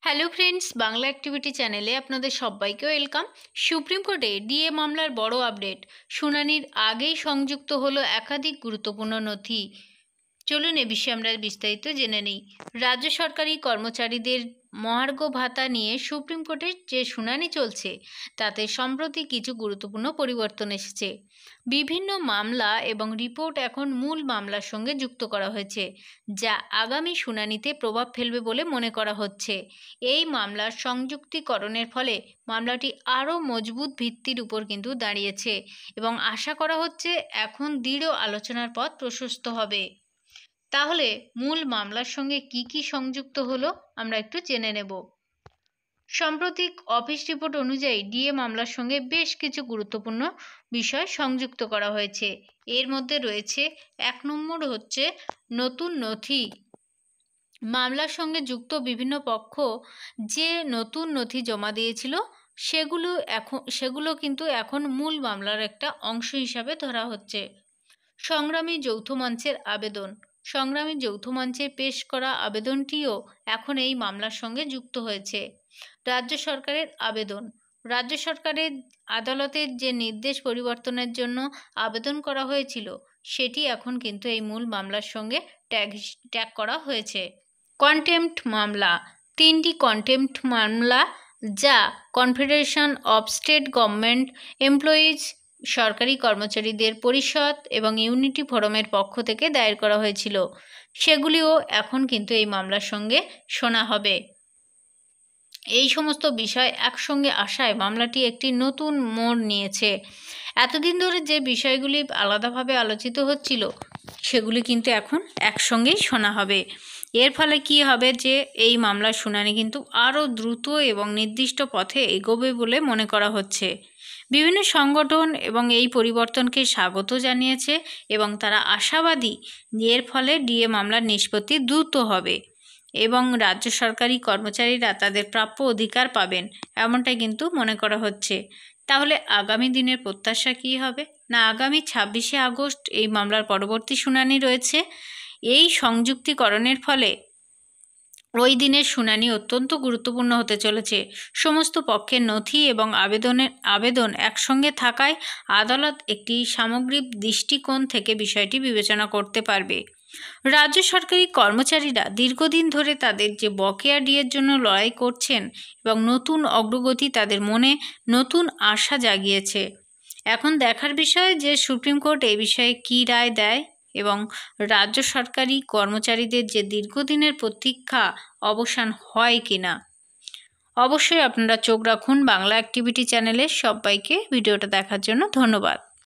Hello friends, Bangla activity চ্যানেলে আপনাদের সবাইকে ওয়েলকাম। সুপ্রিম কোর্টে ডিএ মামলার বড় আপডেট। শুনানির আগেই সংযুক্ত হলো একাধিক গুরুত্বপূর্ণ নথি। চলুন এ বিষয়ে আমরা বিস্তারিত জেনে নিই। রাজ্য সরকারি কর্মচারীদের মহার্ঘ ভাতা নিয়ে সুপ্রিম কোর্টের যে শুনানি চলছে তাতে সম্প্রতি কিছু গুরুত্বপূর্ণ পরিবর্তন এসেছে। বিভিন্ন মামলা এবং রিপোর্ট এখন মূল মামলার সঙ্গে যুক্ত করা হয়েছে, যা আগামী শুনানিতে প্রভাব ফেলবে বলে মনে করা হচ্ছে। এই মামলার সংযুক্তিকরণের ফলে মামলাটি আরও মজবুত ভিত্তির উপর কিন্তু দাঁড়িয়েছে এবং আশা করা হচ্ছে এখন দৃঢ় আলোচনার পথ প্রশস্ত হবে। তাহলে মূল মামলার সঙ্গে কি কি সংযুক্ত হলো আমরা একটু জেনে নেব। সাম্প্রতিক অফিস রিপোর্ট অনুযায়ী ডিএ মামলার সঙ্গে বেশ কিছু গুরুত্বপূর্ণ বিষয় সংযুক্ত করা হয়েছে। এর মধ্যে রয়েছে 1 নম্বর হচ্ছে নতুন নথি। মামলার সঙ্গে যুক্ত বিভিন্ন পক্ষ যে নতুন নথি জমা দিয়েছিল সেগুলো কিন্তু এখন মূল মামলার একটা অংশ হিসাবে ধরা হচ্ছে। সংগ্রামী যৌথ মঞ্চের আবেদন। সংগ্রামী যৌথ মঞ্চে পেশ করা আবেদনটিও এখন এই মামলার সঙ্গে যুক্ত হয়েছে। রাজ্য সরকারের আবেদন। রাজ্য সরকারের আদালতের যে নির্দেশ পরিবর্তনের জন্য আবেদন করা হয়েছিল সেটি এখন কিন্তু এই মূল মামলার সঙ্গে ট্যাগ করা হয়েছে। কন্টেম্পট মামলা। 3টি কন্টেম্পট মামলা যা confederation of state government employees সরকারি কর্মচারীদের পরিষদ এবং ইউনিটি ফোরামের পক্ষ থেকে দায়ের করা হয়েছিল, সেগুলিও এখন কিন্তু এই মামলার সঙ্গে শোনা হবে। এই সমস্ত বিষয় একসঙ্গে আসায় মামলাটি একটি নতুন মোড় নিয়েছে। এতদিন ধরে যে বিষয়গুলি আলাদাভাবে আলোচিত হচ্ছিল সেগুলি কিন্তু এখন একসঙ্গেই শোনা হবে। এর ফলে কি হবে যে এই মামলার শুনানি কিন্তু আরও দ্রুত এবং নির্দিষ্ট পথে এগোবে বলে মনে করা হচ্ছে। বিভিন্ন সংগঠন এবং এই পরিবর্তনকে স্বাগত জানিয়েছে এবং তারা আশাবাদী এর ফলে ডিএ মামলার নিষ্পত্তি দ্রুত হবে এবং রাজ্য সরকারি কর্মচারীরা তাদের প্রাপ্য অধিকার পাবেন, এমনটাই কিন্তু মনে করা হচ্ছে। তাহলে আগামী দিনের প্রত্যাশা কী হবে না, আগামী 26শে আগস্ট এই মামলার পরবর্তী শুনানি রয়েছে। এই সংযুক্তিকরণের ফলে ওই দিনের শুনানি অত্যন্ত গুরুত্বপূর্ণ হতে চলেছে। সমস্ত পক্ষের নথি এবং আবেদন একসঙ্গে থাকায় আদালত একটি সামগ্রিক দৃষ্টিকোণ থেকে বিষয়টি বিবেচনা করতে পারবে। রাজ্য সরকারি কর্মচারীরা দীর্ঘদিন ধরে তাদের যে বকেয়া ডিএর জন্য লড়াই করছেন এবং নতুন অগ্রগতি তাদের মনে নতুন আশা জাগিয়েছে। এখন দেখার বিষয় যে সুপ্রিম কোর্ট এই বিষয়ে কী রায় দেয় এবং রাজ্য সরকারি কর্মচারীদের যে দীর্ঘদিনের প্রতীক্ষা অবসান হয় কিনা। অবশ্যই আপনারা চোখ রাখুন বাংলা অ্যাক্টিভিটি চ্যানেলে। সবাইকে ভিডিওটা দেখার জন্য ধন্যবাদ।